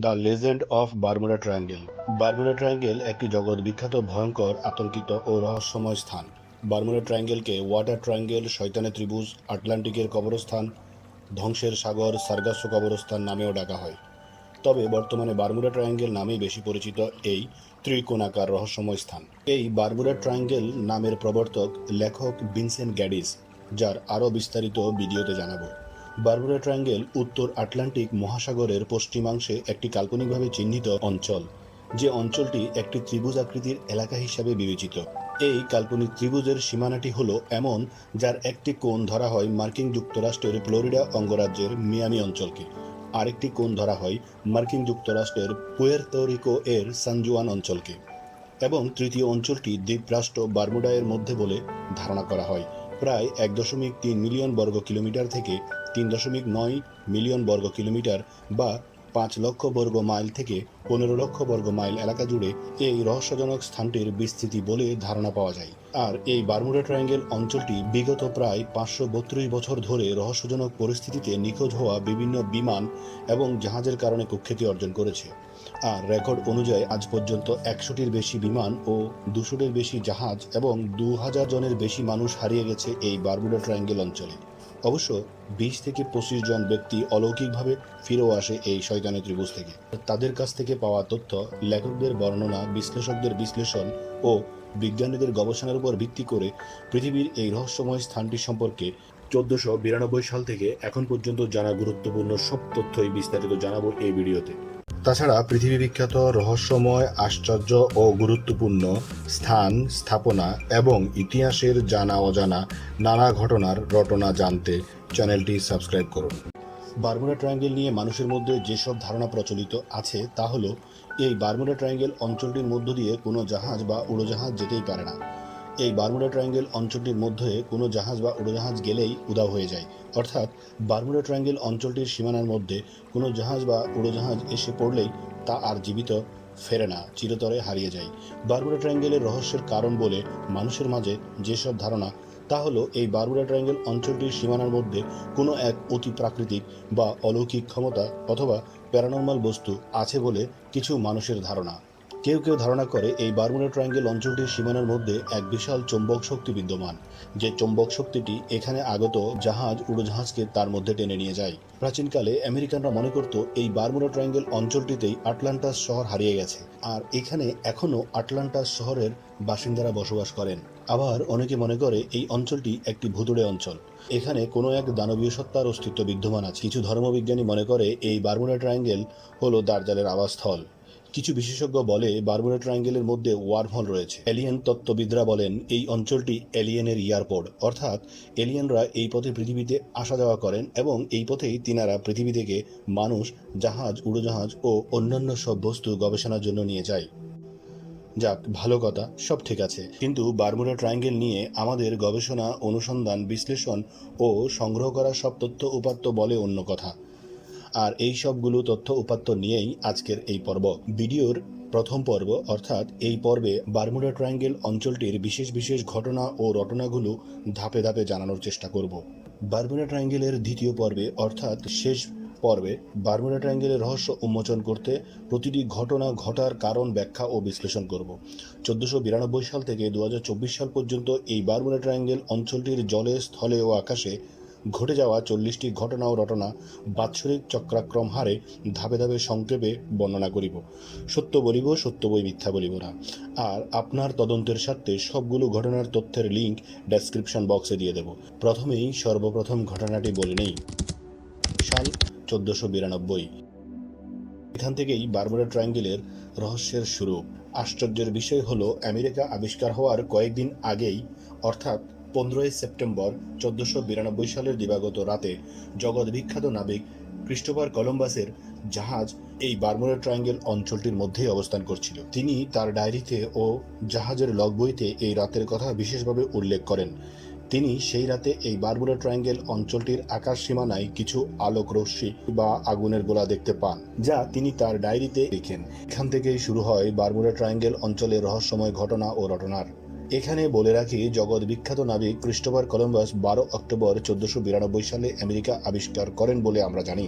The legend of Bermuda triangle. Bermuda triangle একটি জগৎ বিখ্যাত, ভয়ঙ্কর, আতঙ্কিত ও রহস্যময় স্থান। বারমুডা ট্রায়াঙ্গেলকে ওয়াটার ট্রায়াঙ্গেল, শয়তানের ত্রিভুজ, আটলান্টিকের কবরস্থান, ধ্বংসের সাগর, সার্গাসো কবরস্থান নামেও ডাকা হয়। তবে বর্তমানে বারমুডা ট্রায়াঙ্গেল নামেই বেশি পরিচিত এই ত্রিকোণাকার রহস্যময় স্থান। এই বারমুডা ট্রায়াঙ্গেল নামের প্রবর্তক লেখক ভিনসেন্ট গ্যাডিস, যার আরও বিস্তারিত ভিডিওতে জানাবো। বারমুডা ট্রায়াঙ্গেল উত্তর আটলান্টিক মহাসাগরের পশ্চিমাংশে একটি কাল্পনিকভাবে চিহ্নিত অঞ্চল, যে অঞ্চলটি একটি ত্রিভুজ আকৃতির এলাকা হিসাবে বিবেচিত। এই কাল্পনিক ত্রিভুজের সীমানাটি হলো এমন, যার একটি কোণ ধরা হয় মার্কিন যুক্তরাষ্ট্রের ফ্লোরিডা অঙ্গরাজ্যের মিয়ামি অঞ্চলকে, আরেকটি কোণ ধরা হয় মার্কিন যুক্তরাষ্ট্রের পুয়ের্তো রিকো এর সান জুয়ান অঞ্চলকে, এবং তৃতীয় অঞ্চলটি দ্বীপরাষ্ট্র বারমুডা এর মধ্যে বলে ধারণা করা হয়। প্রায় 1.3 মিলিয়ন বর্গ কিলোমিটার থেকে 3.9 মিলিয়ন বর্গ কিলোমিটার বা 5 লক্ষ বর্গ মাইল থেকে 15 লক্ষ বর্গ মাইল এলাকা জুড়ে এই রহস্যজনক স্থানটির বিস্তৃতি বলে ধারণা পাওয়া যায়। আর এই বারমুডা ট্রায়াঙ্গেল অঞ্চলটি বিগত প্রায় 532 বছর ধরে রহস্যজনক পরিস্থিতিতে নিখোঁজ হওয়া বিভিন্ন বিমান এবং জাহাজের কারণে কুখ্যাতি অর্জন করেছে। আর রেকর্ড অনুযায়ী আজ পর্যন্ত 100টির বেশি বিমান ও 200টির বেশি জাহাজ এবং 2000 জনের বেশি মানুষ হারিয়ে গেছে এই বারমুডা ট্রায়াঙ্গেল অঞ্চলে। অবশ্য 20 থেকে 25 জন ব্যক্তি অলৌকিকভাবে ফিরেও আসে এই শয়তানের ত্রিভুজ থেকে। তাদের কাছ থেকে পাওয়া তথ্য, লেখকদের বর্ণনা, বিশ্লেষকদের বিশ্লেষণ ও বিজ্ঞানীদের গবেষণার উপর ভিত্তি করে পৃথিবীর এই রহস্যময় স্থানটি সম্পর্কে 1492 সাল থেকে এখন পর্যন্ত জানা গুরুত্বপূর্ণ সব তথ্যই বিস্তারিত জানাবো এই ভিডিওতে। তাছাড়া পৃথিবী বিখ্যাত, রহস্যময়, আশ্চর্য ও গুরুত্বপূর্ণ স্থান, স্থাপনা এবং ইতিহাসের জানা অজানা নানা ঘটনার রটনা জানতে চ্যানেলটি সাবস্ক্রাইব করুন। বারমুডা ট্রায়াঙ্গেল নিয়ে মানুষের মধ্যে যেসব ধারণা প্রচলিত আছে তা হলো, এই বারমুডা ট্রায়াঙ্গেল অঞ্চলটির মধ্য দিয়ে কোনো জাহাজ বা উড়োজাহাজ যেতেই পারে না। এই বারমুডা ট্রায়াঙ্গেল অঞ্চলটির মধ্যে কোনো জাহাজ বা উড়োজাহাজ গেলেই উধাও হয়ে যায়। অর্থাৎ বারমুডা ট্রায়াঙ্গেল অঞ্চলটির সীমানার মধ্যে কোনো জাহাজ বা উড়োজাহাজ এসে পড়লেই তা আর জীবিত ফেরে না, চিরতরে হারিয়ে যায়। বারমুডা ট্রায়াঙ্গেলের রহস্যের কারণ বলে মানুষের মাঝে যেসব ধারণা, তা হলো এই বারমুডা ট্রায়াঙ্গেল অঞ্চলটির সীমানার মধ্যে কোনো এক অতি প্রাকৃতিক বা অলৌকিক ক্ষমতা অথবা প্যারানর্মাল বস্তু আছে বলে কিছু মানুষের ধারণা। কেউ কেউ ধারণা করে এই বারমুডা ট্রায়াঙ্গেল অঞ্চলটির সীমানার মধ্যে এক বিশাল চৌম্বক শক্তি বিদ্যমান, যে চৌম্বক শক্তিটি এখানে আগত জাহাজ, উড়োজাহাজকে তার মধ্যে টেনে নিয়ে যায়। প্রাচীনকালে আমেরিকানরা মনে করত এই বারমুডা ট্রায়াঙ্গেল অঞ্চলটিতেই আটলান্টাস শহর হারিয়ে গেছে, আর এখানে এখনও আটলান্টাস শহরের বাসিন্দারা বসবাস করেন। আবার অনেকে মনে করে এই অঞ্চলটি একটি ভুতুড়ে অঞ্চল, এখানে কোনো এক দানবীয় সত্তার অস্তিত্ব বিদ্যমান আছে। কিছু ধর্মবিজ্ঞানী মনে করে এই বারমুডা ট্রায়াঙ্গেল হলো দাজ্জালের আবাসস্থল। কিছু বিশেষজ্ঞ বলে বারমুডা ট্রায়াঙ্গেলের মধ্যে ওয়ার্মহোল রয়েছে। এলিয়েন তত্ত্ববিদরা বলেন এই অঞ্চলটি এলিয়েনের এয়ারপোর্ট, অর্থাৎ এলিয়েনরা এই পথে পৃথিবীতে আসা যাওয়া করেন এবং এই পথেই তিনারা পৃথিবী থেকে মানুষ, জাহাজ, উড়োজাহাজ ও অন্যান্য সব বস্তু গবেষণার জন্য নিয়ে যায়। যাক, ভালো কথা, সব ঠিক আছে, কিন্তু বারমুডা ট্রায়াঙ্গেল নিয়ে আমাদের গবেষণা, অনুসন্ধান, বিশ্লেষণ ও সংগ্রহ করা সব তথ্য উপাত্ত বলে অন্য কথা। আর এই সবগুলো তথ্য উপাত্ত নিয়েই আজকের এই পর্ব। ভিডিওর প্রথম পর্ব অর্থাৎ এই পর্বে বারমুডা ট্রায়াঙ্গেল অঞ্চলটির বিশেষ বিশেষ ঘটনা ও রটনাগুলো ধাপে ধাপে জানানোর চেষ্টা করব। বারমুডা ট্রায়াঙ্গেলের দ্বিতীয় পর্বে অর্থাৎ শেষ পর্বে বারমুডা ট্রায়াঙ্গেলের রহস্য উন্মোচন করতে প্রতিটি ঘটনা ঘটার কারণ ব্যাখ্যা ও বিশ্লেষণ করব। 1492 সাল থেকে 2024 সাল পর্যন্ত এই বারমুডা ট্রায়াঙ্গেল অঞ্চলটির জলে, স্থলে ও আকাশে ঘটে যাওয়া 40টি ঘটনা ও রটনা বাৎসরিক চক্রাক্রম হারে ধাপে ধাপে সংক্ষেপে বর্ণনা করিব। সত্য বলিব, সত্য বই মিথ্যা বলিব না। আর আপনার তদন্তের স্বার্থে সবগুলো ঘটনার তথ্যের লিঙ্ক ডেসক্রিপশন বক্সে দিয়ে দেব। প্রথমেই সর্বপ্রথম ঘটনাটি বলে নেই। সাল 1492। এখান থেকেই বারমুডা ট্রায়াঙ্গেলের রহস্যের শুরু। আশ্চর্যের বিষয় হলো, আমেরিকা আবিষ্কার হওয়ার কয়েকদিন আগেই অর্থাৎ 15 সেপ্টেম্বর 1492 সালের দিবাগত রাতে জগৎ বিখ্যাত নাবিক ক্রিস্টোফার কলম্বাসের জাহাজ এই বারমুডা ট্রায়াঙ্গেল অঞ্চলটির মধ্যেই অবস্থান করছিল। তিনি তার ডায়েরিতে ও জাহাজের লগ বইতে এই রাতের কথা বিশেষভাবে উল্লেখ করেন। তিনি সেই রাতে এই বারমুডা ট্রায়াঙ্গেল অঞ্চলটির আকাশ সীমানায় কিছু আলোক রশ্মি বা আগুনের গোলা দেখতে পান, যা তিনি তার ডায়েরিতে লিখেন। এখান থেকেই শুরু হয় বারমুডা ট্রায়াঙ্গেল অঞ্চলের রহস্যময় ঘটনা ও রটনার। এখানে বলে রাখি, জগৎ বিখ্যাত নাবিক ক্রিস্টোফার কলম্বাস 12 অক্টোবর 1492 সালে আমেরিকা আবিষ্কার করেন বলে আমরা জানি।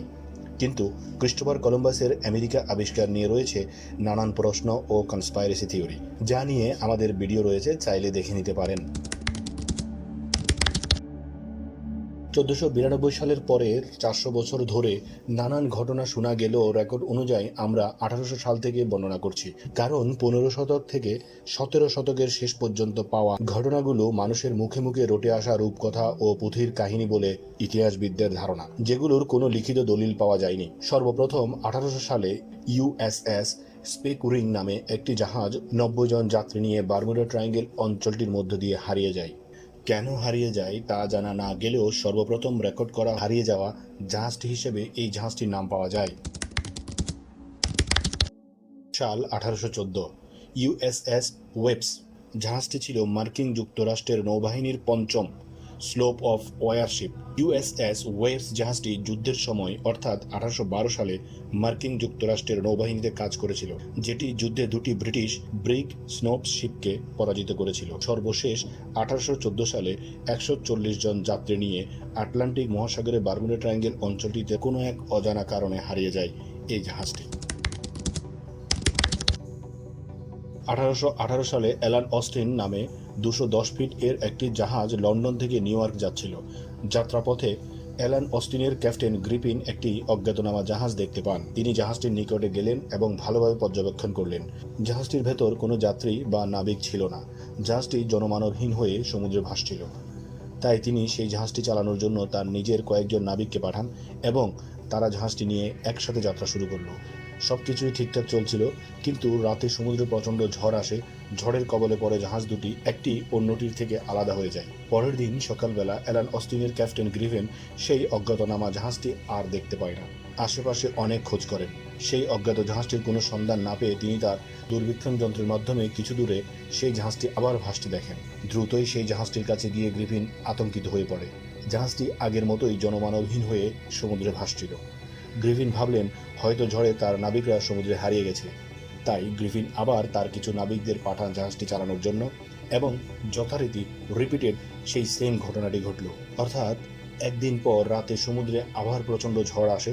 কিন্তু ক্রিস্টোফার কলম্বাসের আমেরিকা আবিষ্কার নিয়ে রয়েছে নানান প্রশ্ন ও কনস্পাইরেসি থিওরি, যা নিয়ে আমাদের ভিডিও রয়েছে, চাইলে দেখে নিতে পারেন। 1492 সালের পরের 400 বছর ধরে নানান ঘটনা শোনা গেলেও রেকর্ড অনুযায়ী আমরা 1800 সাল থেকে বর্ণনা করছি, কারণ 15 শতক থেকে 17 শতকের শেষ পর্যন্ত পাওয়া ঘটনাগুলো মানুষের মুখে মুখে রটে আসা রূপকথা ও পুঁথির কাহিনী বলে ইতিহাসবিদদের ধারণা, যেগুলোর কোনো লিখিত দলিল পাওয়া যায়নি। সর্বপ্রথম 1800 সালে ইউএসএস স্পেকুরিং নামে একটি জাহাজ 90 জন যাত্রী নিয়ে বারমুডা ট্রায়াঙ্গেল অঞ্চলটির মধ্য দিয়ে হারিয়ে যায়। কেন হারিয়ে যায় তা জানা না গেলেও সর্বপ্রথম রেকর্ড করা হারিয়ে যাওয়া জাহাজটি হিসেবে এই জাহাজটির নাম পাওয়া যায়। সাল 1814, ইউএসএস ওয়েবস জাহাজটি ছিল মার্কিন যুক্তরাষ্ট্রের নৌবাহিনীর পঞ্চম স্লোপ অফ ওয়ারশিপ। ইউএসএস ওয়েবস জাহাজটি যুদ্ধের সময় অর্থাৎ 1812 সালে মার্কিন যুক্তরাষ্ট্রের নৌবাহিনীতে কাজ করেছিল, যেটি যুদ্ধে দুটি ব্রিটিশ ব্রিগ স্নোপ শিপকে পরাজিত করেছিল। সর্বশেষ 1814 সালে 140 জন যাত্রী নিয়ে আটলান্টিক মহাসাগরে বারমুডা ট্রায়াঙ্গেল অঞ্চলটিতে কোনো এক অজানা কারণে হারিয়ে যায় এই জাহাজটি। 1818 সালে অ্যালান অস্টিন নামে 210 ফিট এর একটি জাহাজ লন্ডন থেকে নিউ ইয়র্ক যাচ্ছিল। যাত্রাপথে অ্যালান অস্টিনের ক্যাপ্টেন গ্রিফিন একটি অজ্ঞাতনামা জাহাজ দেখতে পান। তিনি জাহাজটির নিকটে গেলেন এবং ভালোভাবে পর্যবেক্ষণ করলেন। জাহাজটির ভেতর কোনো যাত্রী বা নাবিক ছিল না। জাহাজটি জনমানবহীন হয়ে সমুদ্রে ভাসছিল। তাই তিনি সেই জাহাজটি চালানোর জন্য তার নিজের কয়েকজন নাবিককে পাঠান এবং তারা জাহাজটি নিয়ে একসাথে যাত্রা শুরু করলো। সবকিছুই ঠিকঠাক চলছিল, কিন্তু রাতে সমুদ্রে প্রচণ্ড ঝড় আসে। ঝড়ের কবলে পড়ে জাহাজ দুটি একটি অন্যটির থেকে আলাদা হয়ে যায়। পরের দিন সকালবেলা অ্যালান অস্টিনের ক্যাপ্টেন গ্রিফিন সেই অজ্ঞাতনামা জাহাজটি আর দেখতে পায় না। আশেপাশে অনেক খোঁজ করেন। সেই অজ্ঞাত জাহাজটির কোনো সন্ধান না পেয়ে তিনি তার দূরবীক্ষণ যন্ত্রের মাধ্যমে কিছু দূরে সেই জাহাজটি আবার ভাসতে দেখেন। দ্রুতই সেই জাহাজটির কাছে গিয়ে গ্রিফিন আতঙ্কিত হয়ে পড়ে। জাহাজটি আগের মতোই জনমানবহীন হয়ে সমুদ্রে ভাসছিল। গ্রিফিন ভাবলেন হয়তো ঝড়ে তার নাবিকরা সমুদ্রে হারিয়ে গেছে। তাই গ্রিফিন আবার তার কিছু নাবিকদের পাঠান জাহাজটি চালানোর জন্য এবং যথারীতি রিপিটেড সেই সেম ঘটনাটি ঘটল। অর্থাৎ একদিন পর রাতে সমুদ্রে আবার প্রচণ্ড ঝড় আসে।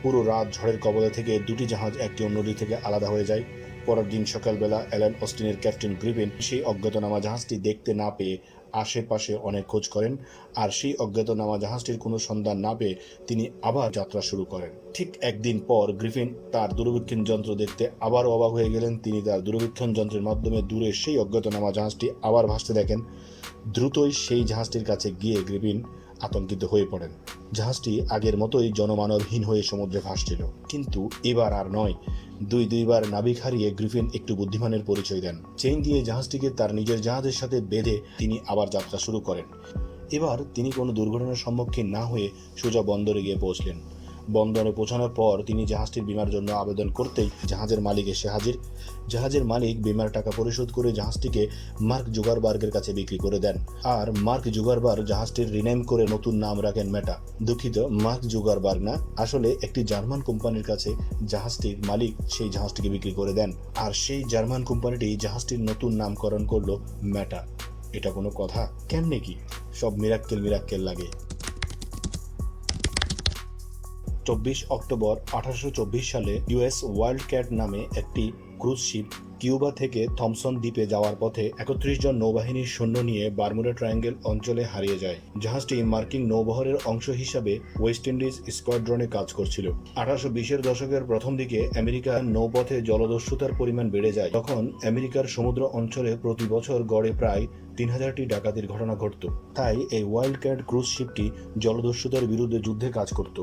পুরো রাত ঝড়ের কবলে থেকে দুটি জাহাজ একটি অন্যটি থেকে আলাদা হয়ে যায়। পরের দিন সকালবেলা অ্যালান অস্টিনের ক্যাপ্টেন গ্রিফিন সেই অজ্ঞাতনামা জাহাজটি দেখতে না পেয়ে আশেপাশে অনেক খোঁজ করেন, আর সেই অজ্ঞাতনামা জাহাজটির কোনো সন্ধান না পেয়ে তিনি আবার যাত্রা শুরু করেন। ঠিক একদিন পর গ্রিফিন তার দূরবীক্ষণ যন্ত্র দেখতে আবারও অবাক হয়ে গেলেন। তিনি তার দূরবীক্ষণ যন্ত্রের মাধ্যমে দূরে সেই অজ্ঞাতনামা জাহাজটি আবার ভাসতে দেখেন। দ্রুতই সেই জাহাজটির কাছে গিয়ে গ্রিফিন আতঙ্কিত হয়ে পড়েন। জাহাজটি আগের মতোই জনমানবহীন হয়ে সমুদ্রে ভাসছিল, কিন্তু এবার আর নয়। দুইবার নাবিক হারিয়ে গ্রিফিন একটু বুদ্ধিমানের পরিচয় দেন। চেইন দিয়ে জাহাজটিকে তার নিজের জাহাজের সাথে বেঁধে তিনি আবার যাত্রা শুরু করেন। এবার তিনি কোনো দুর্ঘটনার সম্মুখীন না হয়ে সোজা বন্দরে গিয়ে পৌঁছলেন। বন্দরে পৌঁছানোর পর তিনি জাহাজটির বীমার জন্য আবেদন করতেই জাহাজের মালিক এসে হাজির। জাহাজের মালিক বীমার টাকা পরিশোধ করে জাহাজটিকে মার্ক জুগারবার্গের কাছে বিক্রি করে দেন, আর মার্ক জুগারবার্গ জাহাজটির রিনেম করে নতুন নাম রাখেন মেটা। দুঃখিত, মার্ক জুগারবার্গ না, আসলে একটি জার্মান কোম্পানির কাছে জাহাজটির মালিক সেই জাহাজটিকে বিক্রি করে দেন, আর সেই জার্মান কোম্পানিটি জাহাজটির নতুন নামকরণ করলো মেটা। এটা কোনো কথা? কেমনে কি সব মিরাক্কেল লাগে। 24 অক্টোবর 1824 সালে ইউএস ওয়াইল্ড ক্যাট নামে একটি ক্রুজ শিপ কিউবা থেকে থমসন দ্বীপে যাওয়ার পথে 31 জন নৌবাহিনীর সৈন্য নিয়ে বারমুডা ট্রায়াঙ্গেল অঞ্চলে হারিয়ে যায়। জাহাজটি মার্কিন নৌবহরের অংশ হিসাবে ওয়েস্ট ইন্ডিজ স্কোয়াড্রনে কাজ করছিল। 1820-এর দশকের প্রথম দিকে আমেরিকার নৌপথে জলদস্যুতার পরিমাণ বেড়ে যায়। তখন আমেরিকার সমুদ্র অঞ্চলে প্রতি বছর গড়ে প্রায় 3000টি ডাকাতির ঘটনা ঘটত। তাই এই ওয়াইল্ড ক্যাট ক্রুজ শিপটি জলদস্যুতার বিরুদ্ধে যুদ্ধে কাজ করত,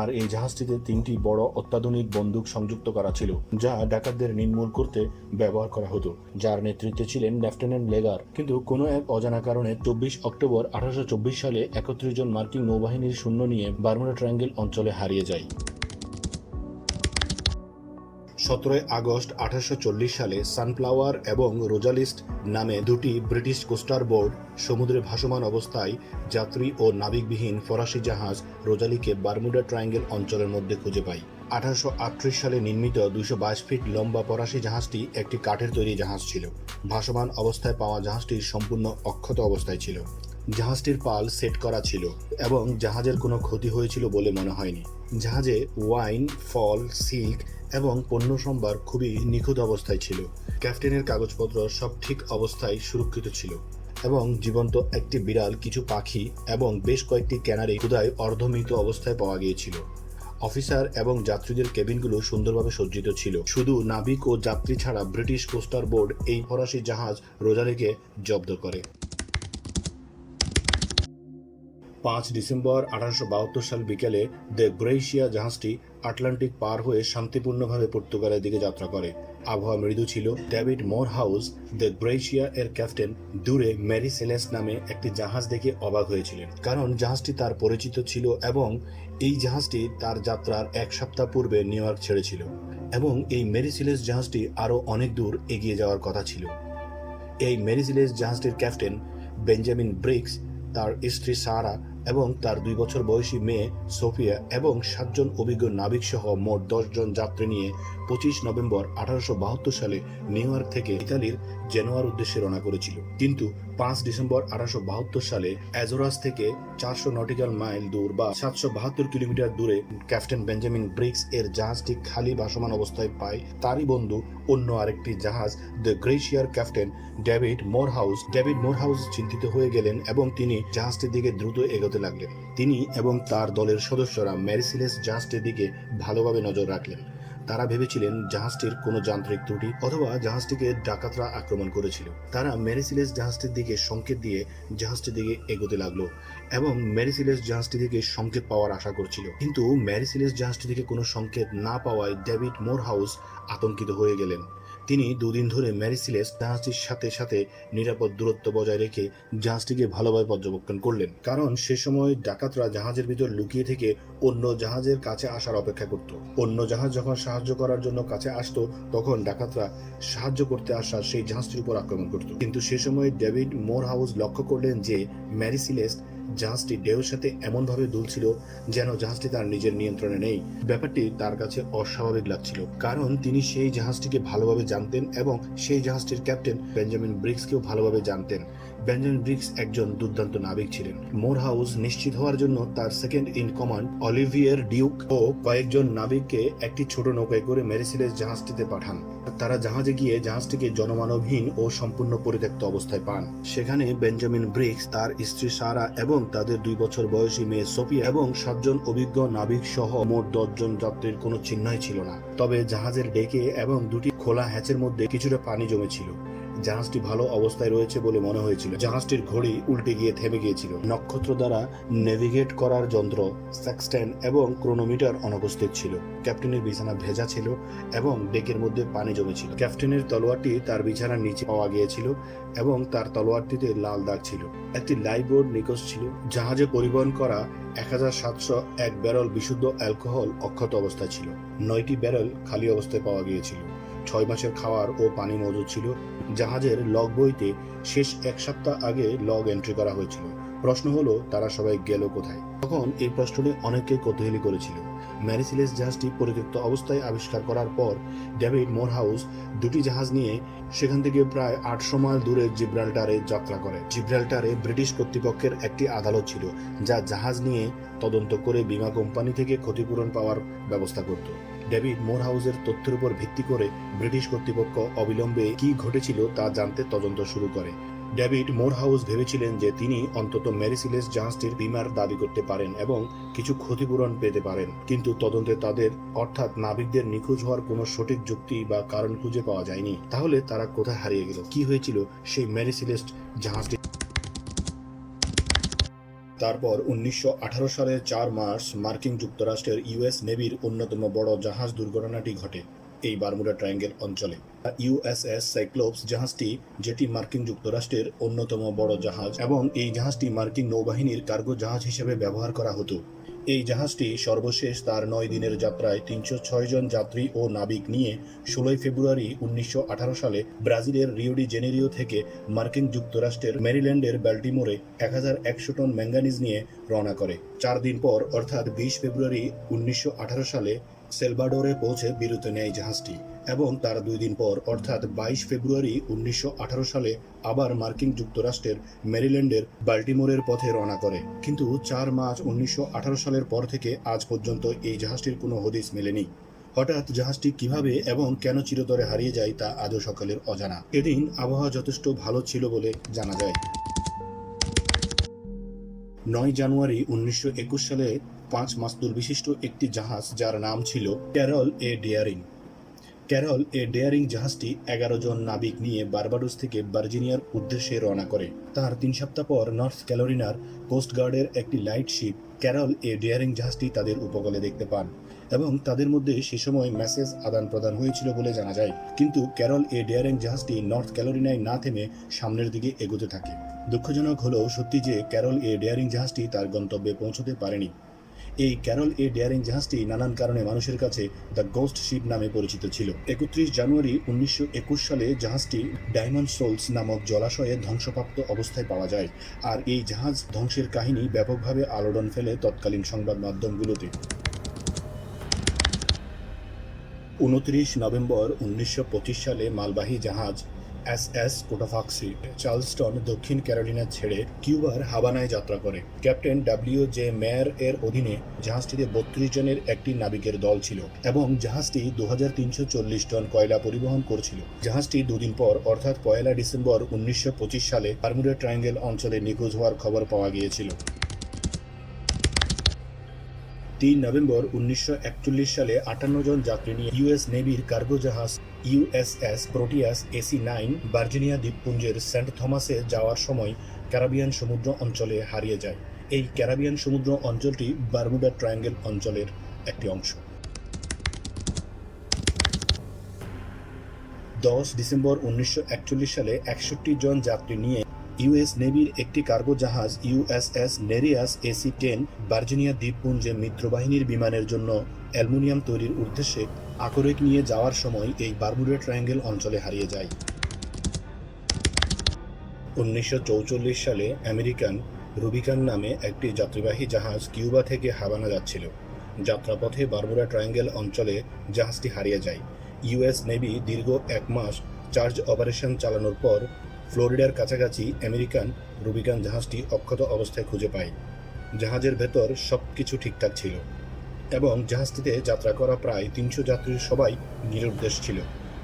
আর এই জাহাজটিতে 3টি বড় অত্যাধুনিক বন্দুক সংযুক্ত করা ছিল, যা ডাকাতদের নির্মূল করতে ব্যবহার করা হতো, যার নেতৃত্বে ছিলেন লেফটেন্যান্ট লেগার। কিন্তু কোনো এক অজানা কারণে 24 অক্টোবর 1824 সালে 31 জন মার্কিন নৌবাহিনীর সৈন্য নিয়ে বারমুডা ট্রায়াঙ্গেল অঞ্চলে হারিয়ে যায়। 17 আগস্ট 1840 সালে সানফ্লাওয়ার এবং রোজালিস্ট নামে দুটি ব্রিটিশ কোস্টার বোর্ড সমুদ্রে ভাসমান অবস্থায় যাত্রী ও নাবিকবিহীন ফরাসি জাহাজ রোজালিকে বারমুডা ট্রায়াঙ্গেল অঞ্চলের মধ্যে খুঁজে পায়। 1838 সালে নির্মিত 222 ফিট লম্বা ফরাসি জাহাজটি একটি কাঠের তৈরি জাহাজ ছিল। ভাসমান অবস্থায় পাওয়া জাহাজটি সম্পূর্ণ অক্ষত অবস্থায় ছিল। জাহাজটির পাল সেট করা ছিল এবং জাহাজের কোনো ক্ষতি হয়েছিল বলে মনে হয়নি। জাহাজে ওয়াইন, ফল, সিল্ক এবং পণ্য সম্ভার খুবই নিখুঁত অবস্থায় ছিল। ক্যাপ্টেনের কাগজপত্র সব ঠিক অবস্থায় সুরক্ষিত ছিল এবং জীবন্ত একটি বিড়াল, কিছু পাখি এবং বেশ কয়েকটি ক্যানারি ক্ষুধায় অর্ধমৃত অবস্থায় পাওয়া গিয়েছিল। অফিসার এবং যাত্রীদের কেবিনগুলো সুন্দরভাবে সজ্জিত ছিল। শুধু নাবিক ও যাত্রী ছাড়া ব্রিটিশ কোস্টার বোর্ড এই ফরাসি জাহাজ রোজারিকে জব্দ করে। 5 ডিসেম্বর 1872 সাল বিকেলে দ্য গ্রেসিয়া জাহাজটি আটলান্টিক পার হয়ে শান্তিপূর্ণভাবে পর্তুগালের দিকে যাত্রা করে। আবহাওয়া মৃদু ছিল। ডেভিড মোরহাউস, দ্য গ্রেসিয়া এর ক্যাপ্টেন, দূরে মেরি সেলেস্ট নামে একটি জাহাজ দেখে অবাক হয়েছিলেন, কারণ জাহাজটি তার পরিচিত ছিল এবং এই জাহাজটি তার যাত্রার 1 সপ্তাহ পূর্বে নিউ ইয়র্ক ছেড়েছিল এবং এই মেরি সেলেস্ট জাহাজটি আরও অনেক দূর এগিয়ে যাওয়ার কথা ছিল। এই মেরি সেলেস্ট জাহাজটির ক্যাপ্টেন বেঞ্জামিন ব্রিক্স, তার স্ত্রী সারা এবং তার 2 বছর বয়সী মেয়ে সোফিয়া এবং 7 জন অভিজ্ঞ নাবিক সহ মোট 10 জন যাত্রী নিয়ে 25 নভেম্বর 1872 সালে নিউ ইয়র্ক থেকে ইতালির জেনোয়ার উদ্দেশ্যে রওনা করেছিল। কিন্তু 5 ডিসেম্বর 1872 সালে অ্যাজোরাস থেকে 400 নটিক্যাল মাইল দূর বা 772 কিলোমিটার দূরে ক্যাপ্টেন বেঞ্জামিন ব্রিক্স এর জাহাজটি খালি ভাসমান অবস্থায় পায়। তারই বন্ধু অন্য আরেকটি জাহাজ দ্য গ্রেসিয়ার ক্যাপ্টেন ডেভিড মোরহাউস চিন্তিত হয়ে গেলেন এবং তিনি জাহাজটির দিকে দ্রুত এগোতে লাগলেন। তিনি এবং তার দলের সদস্যরা মেরি সেলেস্ট জাহাজটির দিকে ভালোভাবে নজর রাখলেন। তারা ভেবেছিলেন জাহাজটির কোনো যান্ত্রিক ত্রুটি অথবা জাহাজটিকে ডাকাতরা আক্রমণ করেছিল। তারা মেরি সেলেস্ট জাহাজটির দিকে সংকেত দিয়ে জাহাজটির দিকে এগোতে লাগলো এবং মেরি সেলেস্ট জাহাজটি থেকে সংকেত পাওয়ার আশা করছিল। কিন্তু মেরি সেলেস্ট জাহাজটি থেকে কোনো সংকেত না পাওয়ায় ডেভিড মোরহাউস আতঙ্কিত হয়ে গেলেন। তিনি 2 দিন ধরে মেরি সেলেস্ট জাহাজটির সাথে সাথে নিরাপদ দূরত্ব বজায় রেখে জাহাজটিকে ভালোভাবে পর্যবেক্ষণ করলেন, কারণ সে সময় ডাকাতরা জাহাজের ভিতর লুকিয়ে থেকে অন্য জাহাজের কাছে আসার অপেক্ষা করত। অন্য জাহাজ যখন সাহায্য করার জন্য কাছে আসতো, তখন ডাকাতরা সাহায্য করতে আসা সেই জাহাজটির উপর আক্রমণ করত। কিন্তু সে সময় ডেভিড মোরহাউস লক্ষ্য করলেন যে মেরি সেলেস্ট জাহাজটি ঢেউর সাথে এমনভাবে দুলছিল যেন জাহাজটি তার নিজের নিয়ন্ত্রণে নেই। ব্যাপারটি তার কাছে অস্বাভাবিক লাগছিল, কারণ তিনি সেই জাহাজটিকে ভালোভাবে জানতেন এবং সেই জাহাজটির ক্যাপ্টেন বেঞ্জামিন ব্রিক্সকেও ভালোভাবে জানতেন। বেঞ্জামিন ব্রিক্স একজন দুর্দান্ত নাবিক ছিলেন। মোরহাউস নিশ্চিত হওয়ার জন্য তার second in command Olivier Duke ও কয়েকজন নাবিককে একটি ছোট নৌকায় করে মেরি সেলেস্ট জাহাজটিতে পাঠান। তারা জাহাজে গিয়ে জাহাজটিকে জনমানবহীন ও সম্পূর্ণ পরিত্যক্ত অবস্থায় পান। সেখানে বেঞ্জামিন ব্রিক্স, তার স্ত্রী সারা এবং তাদের 2 বছর বয়সী মেয়ে সোফিয়া এবং 7 জন অভিজ্ঞ নাবিক সহ মোট 10 জন যাত্রীর কোনো চিহ্নই ছিল না। তবে জাহাজের ডেকে এবং 2টি খোলা হ্যাচের মধ্যে কিছুটা পানি জমেছিল। জাহাজটি ভালো অবস্থায় রয়েছে বলে মনে হয়েছিল। জাহাজটির ঘড়ি উল্টে গিয়ে থেমে গিয়েছিল। নক্ষত্র দ্বারা নেভিগেট করার যন্ত্র, সেক্সট্যান্ট এবং ক্রোনোমিটার অনুপস্থিত ছিল। ক্যাপ্টেনের বিছানা ভেজা ছিল এবং ডেকের মধ্যে পানি জমেছিল। ক্যাপ্টেনের তলোয়ারটি তার বিছানার নিচে পাওয়া গিয়েছিল এবং তার তলোয়ারটিতে লাল দাগ ছিল। একটি লাইফবোট নিখোঁজ ছিল। জাহাজে পরিবহন করা 1701 ব্যারেল বিশুদ্ধ অ্যালকোহল অক্ষত অবস্থায় ছিল। 9টি ব্যারেল খালি অবস্থায় পাওয়া গিয়েছিল। 6 মাসের খাওয়ার ও পানি মজুদ ছিল। জাহাজের লগ বইতে শেষ 1 সপ্তাহ আগে লগ এন্ট্রি করা হয়েছিল। প্রশ্ন হলো, তারা সবাই গেল কোথায়? তখন এই প্রশ্নটি অনেককে কৌতূহলী করেছিল। মেরি সেলেস্ট জাহাজটি পরিত্যক্ত অবস্থায় আবিষ্কার করার পর ডেভিড মোরহাউস 2টি জাহাজ নিয়ে সেখান থেকে প্রায় 800 মাইল দূরে জিব্রাল্টারে যাত্রা করে। জিব্রাল্টারে ব্রিটিশ কর্তৃপক্ষের একটি আদালত ছিল, যা জাহাজ নিয়ে তদন্ত করে বীমা কোম্পানি থেকে ক্ষতিপূরণ পাওয়ার ব্যবস্থা করত। ডেভিড মোরহাউসের তথ্যের উপর ভিত্তি করে ব্রিটিশ কর্তৃপক্ষ অবিলম্বে কি ঘটেছিল তা জানতে তদন্ত শুরু করে। ডেভিড মোরহাউস ভেবেছিলেন যে তিনি অন্তত মেরি সেলেস্ট জাহাজটির বীমার দাবি করতে পারেন এবং কিছু ক্ষতিপূরণ পেতে পারেন, কিন্তু তদন্তে তাদের অর্থাৎ নাবিকদের নিখোঁজ হওয়ার কোনো সঠিক যুক্তি বা কারণ খুঁজে পাওয়া যায়নি। তাহলে তারা কোথায় হারিয়ে গেল? কি হয়েছিল সেই মেরি সেলেস্ট জাহাজটি? তারপর 1918 সালের 4 মার্চ মার্কিন যুক্তরাষ্ট্রের ইউএস নেভির অন্যতম বড় জাহাজ দুর্ঘটনাটি ঘটে এই বারমুডা ট্রায়াঙ্গেল অঞ্চলে। ইউএসএস সাইক্লোপস জাহাজটি, যেটি মার্কিন যুক্তরাষ্ট্রের অন্যতম বড় জাহাজ এবং এই জাহাজটি মার্কিন নৌবাহিনীর কার্গো জাহাজ হিসেবে ব্যবহার করা হতো। এই জাহাজটি সর্বশেষ তার 9 দিনের যাত্রায় 306 জন যাত্রী ও নাবিক নিয়ে 16 ফেব্রুয়ারি 1918 সালে ব্রাজিলের রিও ডি জেনেরিও থেকে মার্কিন যুক্তরাষ্ট্রের মেরিল্যান্ডের ব্যাল্টিমোরে 1100 টন ম্যাঙ্গানিজ নিয়ে রওনা করে। 4 দিন পর অর্থাৎ 20 ফেব্রুয়ারি 1918 সালে সেলভাডোরে পৌঁছে বিরতি নেয় জাহাজটি এবং তার 2 দিন পর অর্থাৎ 22 ফেব্রুয়ারি 1918 সালে আবার মার্কিন যুক্তরাষ্ট্রের মেরিল্যান্ডের বাল্টিমোরের পথে রওনা করে। কিন্তু 4 মার্চ 1918 সালের পর থেকে আজ পর্যন্ত এই জাহাজটির কোনো হদিস মেলেনি। হঠাৎ জাহাজটি কিভাবে এবং কেন চিরতরে হারিয়ে যায় তা আজও সকলের অজানা। এদিন আবহাওয়া যথেষ্ট ভালো ছিল বলে জানা যায়। 9 জানুয়ারি 1921 সালে 5 মাস্তুল বিশিষ্ট একটি জাহাজ যার নাম ছিল ক্যারল এ ডেয়ারিং। ক্যারল এ ডেয়ারিং জাহাজটি 11 জন নাবিক নিয়ে বার্বাডোস থেকে ভার্জিনিয়ার উদ্দেশ্যে রওনা করে। তার 3 সপ্তাহ পর নর্থ ক্যারোলিনার কোস্ট গার্ডের একটি লাইট শিপ ক্যারল এ ডেয়ারিং জাহাজটি তাদের উপকূলে দেখতে পান এবং তাদের মধ্যে সে সময় মেসেজ আদান প্রদান হয়েছিল বলে জানা যায়। কিন্তু ক্যারল এ ডেয়ারিং জাহাজটি নর্থ ক্যারোলিনায় না থেমে সামনের দিকে এগোতে থাকে। দুঃখজনক হলেও সত্যি যে ক্যারল এ ডেয়ারিং জাহাজটি তার গন্তব্যে পৌঁছতে পারেনি। এই ক্যারল এ ডেয়ারিং জাহাজটি নানান কারণে মানুষের কাছে দ্য গোস্ট শিপ নামে পরিচিত ছিল। 31 জানুয়ারি 1921 সালে জাহাজটি ডায়মন্ড সোলস নামক জলাশয়ে ধ্বংসপ্রাপ্ত অবস্থায় পাওয়া যায়। আর এই জাহাজ ধ্বংসের কাহিনী ব্যাপকভাবে আলোড়ন ফেলে তৎকালীন সংবাদ মাধ্যমগুলোতে। 29 নভেম্বর 1925 সালে মালবাহী জাহাজ SS কোটাফাক্সি চার্লসটন দক্ষিণ ক্যারোলিনা ছেড়ে কিউবার হাভানায় যাত্রা করে। ক্যাপ্টেন WJ মেয়ার এর অধীনে জাহাজটিতে 32 জনের একটি নাবিকের দল ছিল এবং জাহাজটি 2340 টন কয়লা পরিবহন করছিল। জাহাজটি 2 দিন পর অর্থাৎ 1 ডিসেম্বর 1925 সালে বারমুডা ট্রায়াঙ্গেল অঞ্চলে নিখোঁজ হওয়ার খবর পাওয়া গিয়েছিল। 3 নভেম্বর 1941 সালে 58 জন যাত্রী নিয়ে ইউএস নেভির কার্গো জাহাজ USS প্রোটিয়াস AC-9 ভার্জিনিয়া দ্বীপপুঞ্জের সেন্ট থমাসে যাওয়ার সময় ক্যারিবিয়ান সমুদ্র অঞ্চলে হারিয়ে যায়। এই ক্যারিবিয়ান সমুদ্র অঞ্চলটি বারমুডা ট্রায়াঙ্গেল অঞ্চলের একটি অংশ। 10 ডিসেম্বর 1941 সালে 61 জন যাত্রী নিয়ে ইউএস নেভির একটি কার্গো জাহাজ USS নেরিয়াস AC-10 ভার্জিনিয়া দ্বীপপুঞ্জে মিত্রবাহিনীর বিমানের জন্য অ্যালুমিনিয়াম তৈরির উদ্দেশ্যে আকরিক নিয়ে যাওয়ার সময় এই বারমুডা ট্রায়াঙ্গেল অঞ্চলে হারিয়ে যায়। 1944 সালে আমেরিকান রুবিকান নামে একটি যাত্রীবাহী জাহাজ কিউবা থেকে হাভানা যাচ্ছিল। যাত্রাপথে বারমুডা ট্রায়াঙ্গেল অঞ্চলে জাহাজটি হারিয়ে যায়। ইউএস নেভি দীর্ঘ 1 মাস চার্জ অপারেশন চালানোর পর ফ্লোরিডার কাছাকাছি আমেরিকান রুবিকান জাহাজটি অক্ষত অবস্থায় খুঁজে পায়। জাহাজের ভেতর সবকিছু ঠিকঠাক ছিল এবং জাহাজটিতে যাত্রা করা প্রায় 300 যাত্রীর সবাই নিরুদ্দেশ ছিল।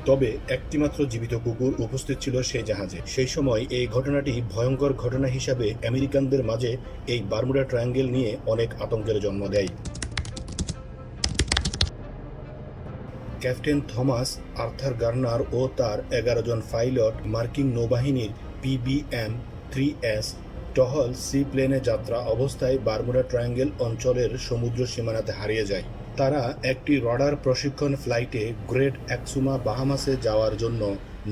তবে একটি মাত্র জীবিত কুকুর উপস্থিত ছিল সেই জাহাজে। সেই সময় এই ঘটনাটি ভয়ঙ্কর ঘটনা হিসাবে আমেরিকানদের মাঝে এই বারমুডা ট্রায়াঙ্গেল নিয়ে অনেক আতঙ্কের জন্ম দেয়। ক্যাপ্টেন থমাস আর্থার গার্নার ও তার 11 জন পাইলট মার্কিন নৌবাহিনীর PBM-3S টহল সি প্লেনে যাত্রা অবস্থায় বারমুডা ট্রায়াঙ্গেল অঞ্চলের সমুদ্র সীমানাতে হারিয়ে যায়। তারা একটি রাডার প্রশিক্ষণ ফ্লাইটে গ্রেট এক্সুমা বাহামাসে যাওয়ার জন্য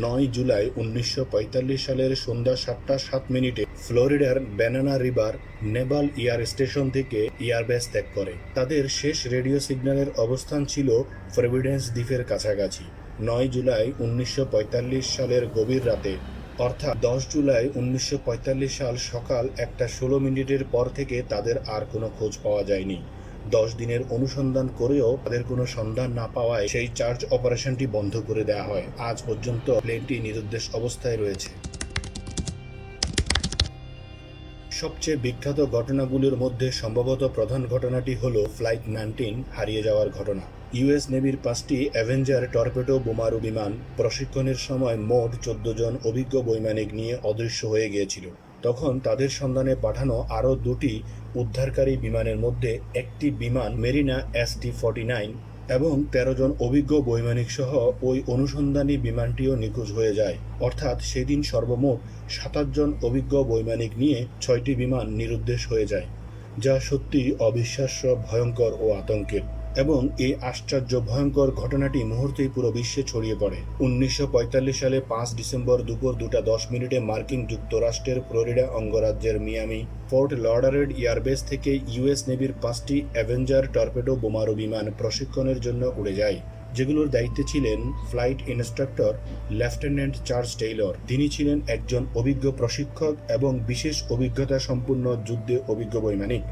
9 জুলাই 1945 সালের সন্ধ্যা 7টা 7 মিনিটে ফ্লোরিডার banana river naval air station থেকে এয়ারবেস ত্যাগ করে। তাদের শেষ রেডিও সিগন্যালের অবস্থান ছিল প্রভিডেন্স দ্বীপের কাছাকাছি। 9 জুলাই 1945 সালের গভীর রাতে অর্থাৎ 10 জুলাই 1945 সাল সকাল 1টা 16 মিনিটের পর থেকে তাদের আর কোনো খোঁজ পাওয়া যায়নি। 10 দিনের অনুসন্ধান করেও তাদের কোনো সন্ধান না পাওয়ায় সেই চার্জ অপারেশনটি বন্ধ করে দেওয়া হয়। আজ পর্যন্ত প্লেনটি নিরুদ্দেশ অবস্থায় রয়েছে। সবচেয়ে বিখ্যাত ঘটনাগুলোর মধ্যে সম্ভবত প্রধান ঘটনাটি হল ফ্লাইট 19 হারিয়ে যাওয়ার ঘটনা। ইউএস নেভির 5টি অ্যাভেঞ্জার টর্পেডো বোমারু বিমান প্রশিক্ষণের সময় মোট 14 জন অভিজ্ঞ বৈমানিক নিয়ে অদৃশ্য হয়ে গিয়েছিল। তখন তাদের সন্ধানে পাঠানো আরও 2টি উদ্ধারকারী বিমানের মধ্যে একটি বিমান মেরিনা ST-49 এবং 13 জন অভিজ্ঞ বৈমানিক সহ ওই অনুসন্ধানী বিমানটিও নিখোঁজ হয়ে যায়। অর্থাৎ সেদিন সর্বমোট 27 জন অভিজ্ঞ বৈমানিক নিয়ে 6টি বিমান নিরুদ্দেশ হয়ে যায়, যা সত্যি অবিশ্বাস্য, ভয়ঙ্কর ও আতঙ্কের। এবং এই আশ্চর্য ভয়ঙ্কর ঘটনাটি মুহূর্তেই পুরো বিশ্বে ছড়িয়ে পড়ে। 1945 সালে 5 ডিসেম্বর দুপুর 2টা 10 মিনিটে মার্কিন যুক্তরাষ্ট্রের ফ্লোরিডা অঙ্গরাজ্যের মিয়ামি ফোর্ট লডারেড এয়ারবেস থেকে ইউএস নেভির 5টি অ্যাভেঞ্জার টর্পেডো বোমারু বিমান প্রশিক্ষণের জন্য উড়ে যায়, যেগুলোর দায়িত্বে ছিলেন flight instructor lieutenant Charles Taylor. তিনি ছিলেন একজন অভিজ্ঞ প্রশিক্ষক এবং বিশেষ অভিজ্ঞতা সম্পন্ন যুদ্ধে অভিজ্ঞ বৈমানিক,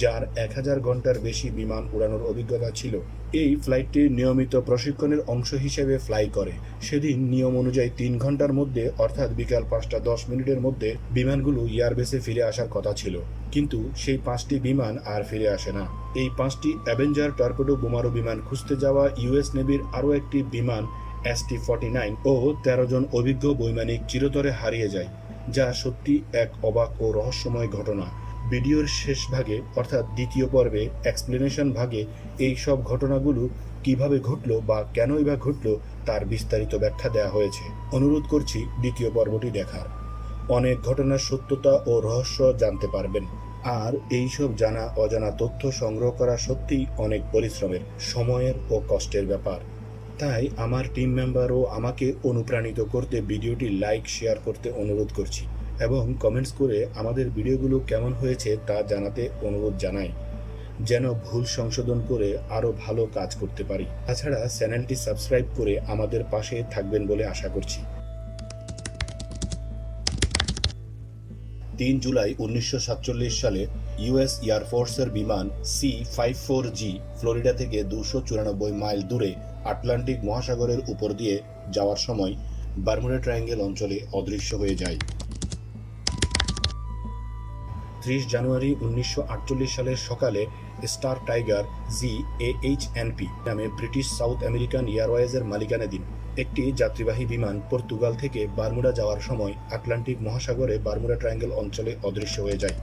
যার 1000 ঘন্টার বেশি বিমান উড়ানোর অভিজ্ঞতা ছিল। এই ফ্লাইটটি নিয়মিত প্রশিক্ষণের অংশ হিসেবে ফ্লাই করে। সেদিন নিয়ম অনুযায়ী 3 ঘন্টার মধ্যে অর্থাৎ বিকাল 5:10 মধ্যে বিমানগুলো এয়ারবেসে ফিরে আসার কথা ছিল, কিন্তু সেই 5টি বিমান আর ফিরে আসে না। এই 5টি অ্যাভেঞ্জার টর্পেডো বোমারু বিমান খুঁজতে যাওয়া ইউএস নেভির আরও একটি বিমান ST-49 ও 13 জন অভিজ্ঞ বৈমানিক চিরতরে হারিয়ে যায়, যা সত্যি এক অবাক ও রহস্যময় ঘটনা। ভিডিওর শেষ ভাগে অর্থাৎ দ্বিতীয় পর্বে এক্সপ্লেনেশন ভাগে এই সব ঘটনাগুলো কিভাবে ঘটলো বা কেনই বা ঘটলো তার বিস্তারিত ব্যাখ্যা দেওয়া হয়েছে। অনুরোধ করছি দ্বিতীয় পর্বটি দেখার। অনেক ঘটনার সত্যতা ও রহস্য জানতে পারবেন। আর এই সব জানা অজানা তথ্য সংগ্রহ করা সত্যিই অনেক পরিশ্রমের, সময়ের ও কষ্টের ব্যাপার। তাই আমার টিম মেম্বারও আমাকে অনুপ্রাণিত করতে ভিডিওটি লাইক শেয়ার করতে অনুরোধ করছি এবং কমেন্টস করে আমাদের ভিডিওগুলো কেমন হয়েছে তা জানাতে অনুরোধ জানাই, যেন ভুল সংশোধন করে আরও ভালো কাজ করতে পারি। তাছাড়া চ্যানেলটি সাবস্ক্রাইব করে আমাদের পাশে থাকবেন বলে আশা করছি। 3 জুলাই 1947 সালে ইউএস এয়ারফোর্সের বিমান C-54G ফ্লোরিডা থেকে 294 মাইল দূরে আটলান্টিক মহাসাগরের উপর দিয়ে যাওয়ার সময় বারমুডা ট্রায়াঙ্গেল অঞ্চলে অদৃশ্য হয়ে যায়। 30 জানুয়ারি 1948 সালের সকালে স্টার টাইগার GAHNP নামে ব্রিটিশ সাউথ আমেরিকান এয়ারওয়েজের মালিকানাধীন একটি যাত্রীবাহী বিমান পর্তুগাল থেকে বারমুডা যাওয়ার সময় আটলান্টিক মহাসাগরে বারমুডা ট্রায়াঙ্গেল অঞ্চলে অদৃশ্য হয়ে যায়।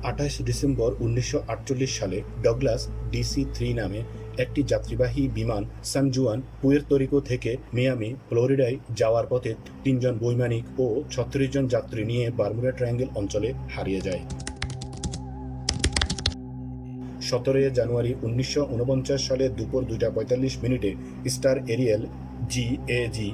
28 ডিসেম্বর 1948 সালে ডগলাস DC-3 নামে একটি যাত্রীবাহী বিমান সান জুয়ান, পুয়ের্তো রিকো থেকে মিয়ামি, ফ্লোরিডায় যাওয়ার পথে 3 জন বৈমানিক ও 36 জন যাত্রী নিয়ে বারমুডা ট্রায়াঙ্গেল অঞ্চলে হারিয়ে যায়। 17 জানুয়ারি 1949 সালে দুপুর 2:45 স্টার এরিয়েল GAG-REE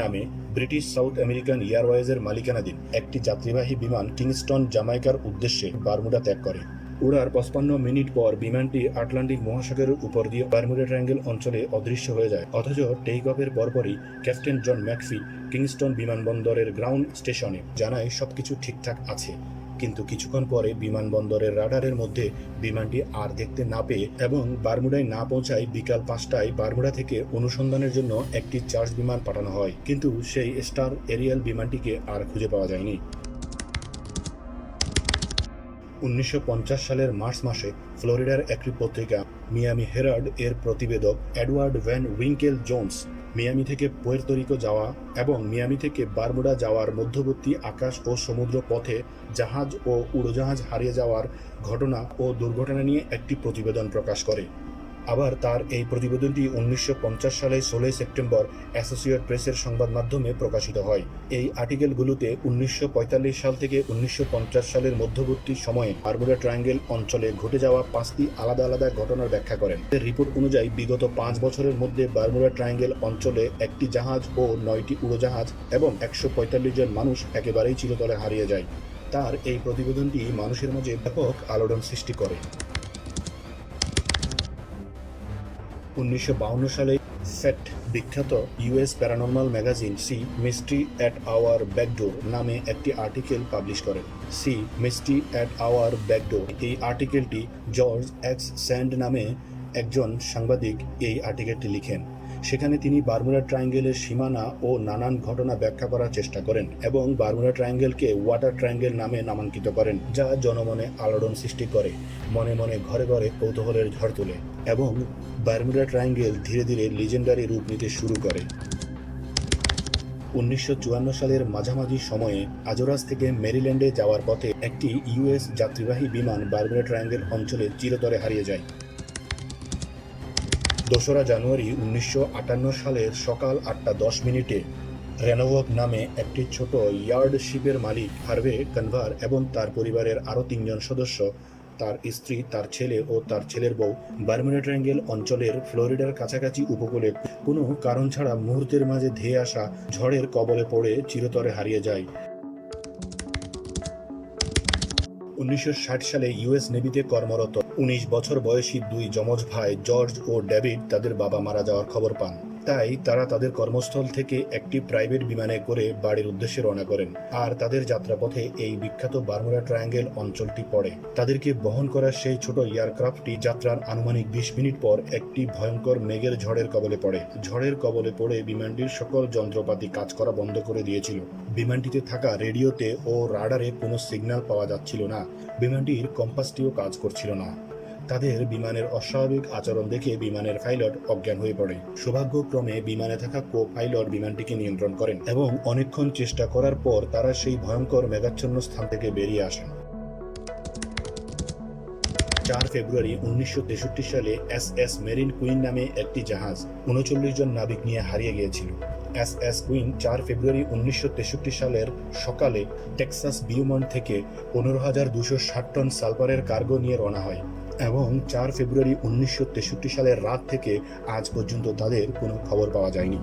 নামে ব্রিটিশ সাউথ আমেরিকান এয়ারওয়েজের মালিকানাধীন একটি যাত্রীবাহী বিমান কিংস্টন, জামাইকার উদ্দেশ্যে বারমুডা ত্যাগ করে। উড়ার 55 মিনিট পর বিমানটি আটলান্টিক মহাসাগরের উপর দিয়ে বারমুডা ট্রায়াঙ্গেল অঞ্চলে অদৃশ্য হয়ে যায়। অথচ টেক অফের পরপরই ক্যাপ্টেন জন ম্যাকফি কিংস্টন বিমানবন্দরের গ্রাউন্ড স্টেশনে জানায় সবকিছু ঠিকঠাক আছে, কিন্তু কিছুক্ষণ পরে বিমানবন্দরের রাডারের মধ্যে বিমানটি আর দেখতে না পেয়ে এবং বারমুডায় না পৌঁছায় বিকাল 5টায় বারমুডা থেকে অনুসন্ধানের জন্য একটি চার্জ বিমান পাঠানো হয়, কিন্তু সেই স্টার এরিয়েল বিমানটিকে আর খুঁজে পাওয়া যায়নি। 1950 সালের মার্চ মাসে ফ্লোরিডার একটি পত্রিকা মিয়ামি হেরাল্ড এর প্রতিবেদক Edward Van Winkle Jones Miami থেকে পুয়ের্তো রিকো যাওয়া এবং মিয়ামি থেকে বারমুডা যাওয়ার মধ্যবর্তী আকাশ ও সমুদ্র পথে জাহাজ ও উড়োজাহাজ হারিয়ে যাওয়ার ঘটনা ও দুর্ঘটনা নিয়ে একটি প্রতিবেদন প্রকাশ করে। আবার তার এই প্রতিবেদনটি 1950 সালে 16 সেপ্টেম্বর অ্যাসোসিয়েটেড প্রেসের সংবাদ মাধ্যমে প্রকাশিত হয়। এই আর্টিকেলগুলোতে 1945 সাল থেকে 1950 সালের মধ্যবর্তী সময়ে বারমুডা ট্রায়াঙ্গেল অঞ্চলে ঘটে যাওয়া 5টি আলাদা আলাদা ঘটনার ব্যাখ্যা করেন। এর রিপোর্ট অনুযায়ী বিগত 5 বছরের মধ্যে বারমুডা ট্রায়াঙ্গেল অঞ্চলে একটি জাহাজ ও 9টি উড়োজাহাজ এবং 145 জন মানুষ একেবারেই চিরতরে হারিয়ে যায়। তার এই প্রতিবেদনটি মানুষের মাঝে ব্যাপক আলোড়ন সৃষ্টি করে। 1952 সালে ফ্যাট বিখ্যাত US paranormal magazine sea mystery at our backdoor নামে একটি আর্টিকেল পাবলিশ করেন। Sea mystery at our backdoor এই আর্টিকেলটি জর্জ এক্স স্যান্ড নামে একজন সাংবাদিক এই আর্টিকেলটি লিখেন। সেখানে তিনি বারমুডা ট্রায়াঙ্গেলের সীমানা ও নানান ঘটনা ব্যাখ্যা করার চেষ্টা করেন এবং বারমুডা ট্রায়াঙ্গেলকে ওয়াটার ট্রায়াঙ্গেল নামে নামাঙ্কিত করেন, যা জনমনে আলোড়ন সৃষ্টি করে, মনে মনে ঘরে ঘরে কৌতূহলের ঝড় তোলে এবং বারমুডা ট্রায়াঙ্গেল ধীরে ধীরে লিজেন্ডারি রূপ নিতে শুরু করে। 1954 সালের মাঝামাঝি সময়ে আজোরাস থেকে মেরিল্যান্ডে যাওয়ার পথে একটি ইউএস যাত্রীবাহী বিমান বারমুডা ট্রায়াঙ্গেল অঞ্চলে চিরতরে হারিয়ে যায়। 2 জানুয়ারি 1958 সালের সকাল 8:10 রেনোভক নামে একটি ছোট ইয়ার্ড শিপের মালিক হার্ভে কনভার এবং তার পরিবারের আরও 3 জন সদস্য, তার স্ত্রী, তার ছেলে ও তার ছেলের বউ বারমুডা ট্রায়াঙ্গেল অঞ্চলের ফ্লোরিডার কাছাকাছি উপকূলে কোনো কারণ ছাড়া মুহূর্তের মাঝে ধেয়ে আসা ঝড়ের কবলে পড়ে চিরতরে হারিয়ে যায়। 1960 সালে ইউএস নেভিতে কর্মরত 19 বছর বয়সী 2 যমজ ভাই জর্জ ও ডেভিড তাদের বাবা মারা যাওয়ার খবর পান। তাই তারা তাদের কর্মস্থল থেকে একটি প্রাইভেট বিমানে করে বাড়ির উদ্দেশ্যে রওনা করেন। আর তাদের যাত্রাপথে এই বিখ্যাত বারমুডা ট্রায়াঙ্গেল অঞ্চলটি পড়ে। তাদেরকে বহন করা সেই ছোট এয়ারক্রাফটটি যাত্রার আনুমানিক 20 মিনিট পর একটি ভয়ঙ্কর মেঘের ঝড়ের কবলে পড়ে। ঝড়ের কবলে পড়ে বিমানটির সকল যন্ত্রপাতি কাজ করা বন্ধ করে দিয়েছিল। বিমানটিতে থাকা রেডিওতে ও রাডারে কোনো সিগন্যাল পাওয়া যাচ্ছিল না। বিমানটির কম্পাসটিও কাজ করছিল না। তাদের বিমানের অস্বাভাবিক আচরণ দেখে বিমানের পাইলট অজ্ঞান হয়ে পড়ে। সৌভাগ্যক্রমে বিমানে থাকা কো পাইলট বিমানটিকে নিয়ন্ত্রণ করেন এবং অনেকক্ষণ চেষ্টা করার পর তারা সেই ভয়ঙ্কর মেঘাচ্ছন্ন স্থান থেকে বেরিয়ে আসেন। 4 ফেব্রুয়ারি 1963 সালে এস মেরিন কুইন নামে একটি জাহাজ 39 জন নাবিক নিয়ে হারিয়ে গিয়েছিল। এস কুইন 4 ফেব্রুয়ারি 1963 সালের সকালে টেক্সাস বিউমন্ট থেকে 15,260 টন সালফারের কার্গো নিয়ে রওনা হয় এবং 4 ফেব্রুয়ারি 1963 সালের রাত থেকে আজ পর্যন্ত তাদের কোনো খবর পাওয়া যায়নি।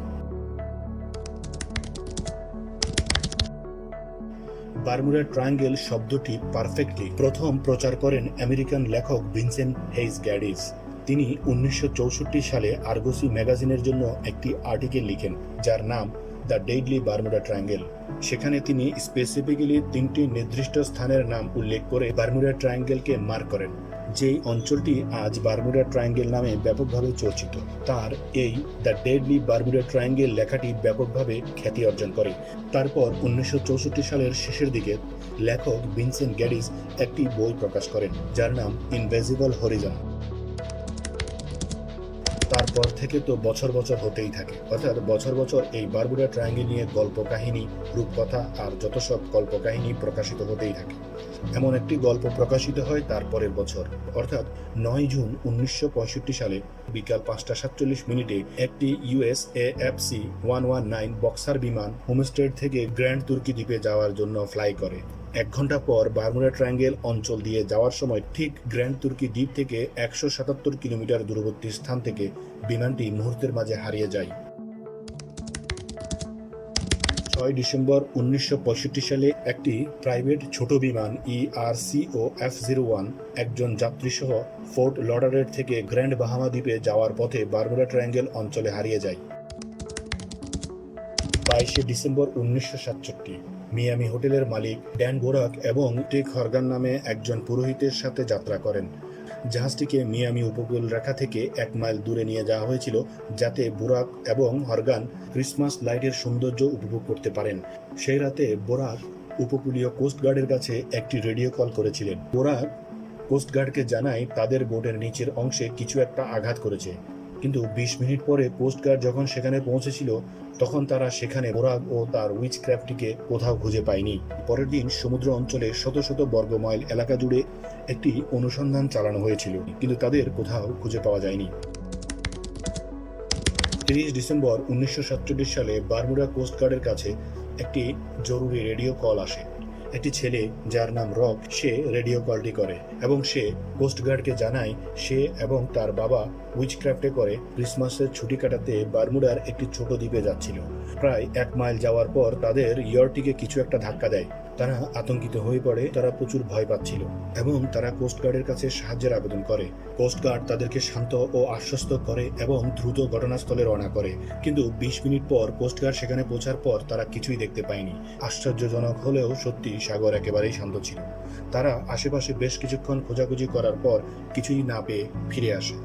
বারমুডা ট্রায়াঙ্গেল শব্দটি পারফেক্টলি প্রথম প্রচার করেন আমেরিকান লেখক ভিনসেন্ট হেইস গ্যাডিস। তিনি 1964 সালে আর্গসি ম্যাগাজিনের জন্য একটি আর্টিকেল লিখেন যার নাম দ্য ডেডলি বারমুডা ট্রায়াঙ্গেল। সেখানে তিনি স্পেসিফিক্যালি 3টি নির্দিষ্ট স্থানের নাম উল্লেখ করে বারমুডা ট্রায়াঙ্গেলকে মার্ক করেন। যেই অঞ্চলটি আজ বারমুডা ট্রায়াঙ্গেল নামে ব্যাপকভাবে চর্চিত। তার এই দ্য ডেডলি বারমুডা ট্রায়াঙ্গেল লেখাটি ব্যাপকভাবে খ্যাতি অর্জন করে। তারপর 1964 সালের শেষের দিকে লেখক ভিনসেন্ট গ্যাডিস একটি বই প্রকাশ করেন যার নাম ইনভিজিবল হরিজন। তারপর থেকে তো বছর বছর হতেই থাকে, অর্থাৎ বছর বছর এই বারমুডা ট্রায়াঙ্গেল নিয়ে গল্প কাহিনী, রূপকথা আর যত সব গল্প কাহিনী প্রকাশিত হতেই থাকে। এমন একটি গল্প প্রকাশিত হয় তারপরের বছর, অর্থাৎ 9 জুন 1965 সালে বিকাল 5:47 একটি USAFC 119 বক্সার বিমান হোমস্টেড থেকে গ্র্যান্ড তুর্কি দ্বীপে যাওয়ার জন্য ফ্লাই করে। 1 ঘন্টা পর বারমুডা ট্রায়াঙ্গেল অঞ্চল দিয়ে যাওয়ার সময় ঠিক গ্র্যান্ড তুর্কি দ্বীপ থেকে 177 কিলোমিটার দূরবর্তী স্থান থেকে বিমানটি মুহূর্তের মাঝে হারিয়ে যায়। 6 ডিসেম্বর 1965 সালে একটি প্রাইভেট ছোট বিমান ERCO F-01 একজন যাত্রীসহ ফোর্ট লডারের থেকে গ্র্যান্ড বাহামা দ্বীপে যাওয়ার পথে বারমুডা ট্রায়াঙ্গেল অঞ্চলে হারিয়ে যায়। 22 ডিসেম্বর 1967 মিয়ামি হোটেলের মালিক ড্যান বোরাক এবং টেক হরগান নামে একজন পুরোহিতের সাথে যাত্রা করেন। জাহাজটিকে মিয়ামি উপকূল রেখা থেকে 1 মাইল দূরে নিয়ে যাওয়া হয়েছিল যাতে বোরাক এবং হরগান ক্রিসমাস লাইটের সৌন্দর্য উপভোগ করতে পারেন। সেই রাতে বোরাক উপকূলীয় কোস্টগার্ডের কাছে একটি রেডিও কল করেছিলেন। বোরাক কোস্টগার্ডকে জানায় তাদের বোটের নিচের অংশে কিছু একটা আঘাত করেছে, কিন্তু 20 মিনিট পরে কোস্টগার্ড যখন সেখানে পৌঁছেছিল তখন তারা সেখানে বোরাক ও তার উইচক্রাফটটিকে কোথাও খুঁজে পায়নি। পরের দিন সমুদ্র অঞ্চলে শত শত বর্গমাইল এলাকা জুড়ে একটি অনুসন্ধান চালানো হয়েছিল, কিন্তু তাদের কোথাও খুঁজে পাওয়া যায়নি। 30 ডিসেম্বর 1947 সালে বারমুডা কোস্টগার্ডের কাছে একটি জরুরি রেডিও কল আসে। একটি ছেলে যার নাম রক সে রেডিও কলটি করে এবং সে কোস্টগার্ডকে জানায় সে এবং তার বাবা উইচক্রাফটে করে ক্রিসমাসের ছুটি কাটাতে বারমুডার একটি ছোট দ্বীপে যাচ্ছিল। প্রায় 1 মাইল যাওয়ার পর তাদের ইয়রটিকে কিছু একটা ধাক্কা দেয়। তারা আতঙ্কিত হয়ে পড়ে, তারা প্রচুর ভয় পাচ্ছিল এবং তারা কোস্টগার্ডের কাছে সাহায্যের আবেদন করে। কোস্টগার্ড তাদেরকে শান্ত ও আশ্বস্ত করে এবং দ্রুত ঘটনাস্থলে রওনা করে, কিন্তু 20 মিনিট পর কোস্টগার্ড সেখানে পৌঁছার পর তারা কিছুই দেখতে পায়নি। আশ্চর্যজনক হলেও সত্যি সাগর একেবারেই শান্ত ছিল। তারা আশেপাশে বেশ কিছুক্ষণ খোঁজাখুঁজি করার পর কিছুই না পেয়ে ফিরে আসে।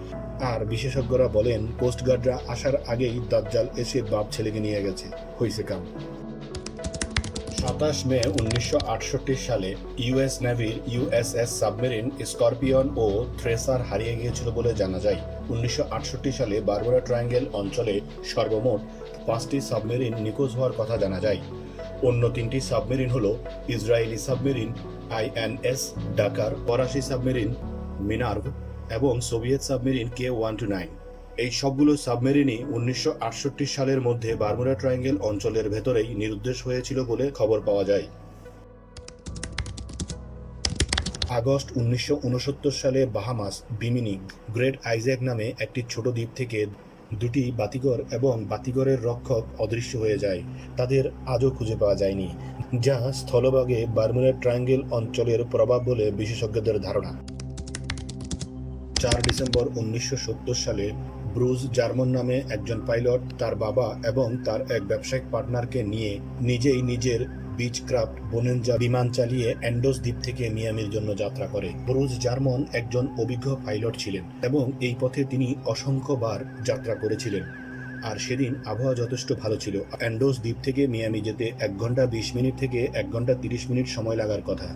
আর বিশেষজ্ঞরা বলেন কোস্টগার্ডরা আসার আগেই দাজ্জাল এসে বাপ ছেলেকে নিয়ে গেছে, হইছে কাম। 27 মে 1968 সালে ইউএস নেভির USS সাবমেরিন স্করপিয়ন ও থ্রেসার হারিয়ে গিয়েছিল বলে জানা যায়। 1968 সালে বারমুডা ট্রায়াঙ্গেল অঞ্চলে সর্বমোট 5টি সাবমেরিন নিখোঁজ হওয়ার কথা জানা যায়। অন্য 3টি সাবমেরিন হল ইসরায়েলি সাবমেরিন INS ডাকার, ফরাসি সাবমেরিন মিনার্ভ এবং সোভিয়েত সাবমেরিন K-129। এই সবগুলো সাবমেরিনই 1968 সালের মধ্যে বারমুডা ট্রায়াঙ্গেল অঞ্চলের ভেতরেই নিরুদ্দেশ হয়েছিল বলে খবর পাওয়া যায়। আগস্ট 1969 সালে বাহামাস বিমিনি গ্রেট আইজ্যাক নামে একটি ছোট দ্বীপ থেকে 2টি বাতিঘর এবং বাতিঘরের রক্ষক অদৃশ্য হয়ে যায়। তাদের আজও খুঁজে পাওয়া যায়নি, যা স্থলভাগে বারমুডা ট্রায়াঙ্গেল অঞ্চলের প্রভাব বলে বিশেষজ্ঞদের ধারণা। 4 ডিসেম্বর 1970 সালে ব্রুস জার্মন নামে একজন পাইলট তার বাবা এবং তার এক ব্যবসায়িক পার্টনারকে নিয়ে নিজেই নিজের বিচক্রাফট বোনেনজা বিমান চালিয়ে অ্যান্ডোস দ্বীপ থেকে মিয়ামির জন্য যাত্রা করে। ব্রুস জার্মন একজন অভিজ্ঞ পাইলট ছিলেন এবং এই পথে তিনি অসংখ্যবার যাত্রা করেছিলেন। আর সেদিন আবহাওয়া যথেষ্ট ভালো ছিল। অ্যান্ডোস দ্বীপ থেকে মিয়ামি যেতে 1 ঘন্টা 20 মিনিট থেকে 1 ঘন্টা 30 মিনিট সময় লাগার কথা।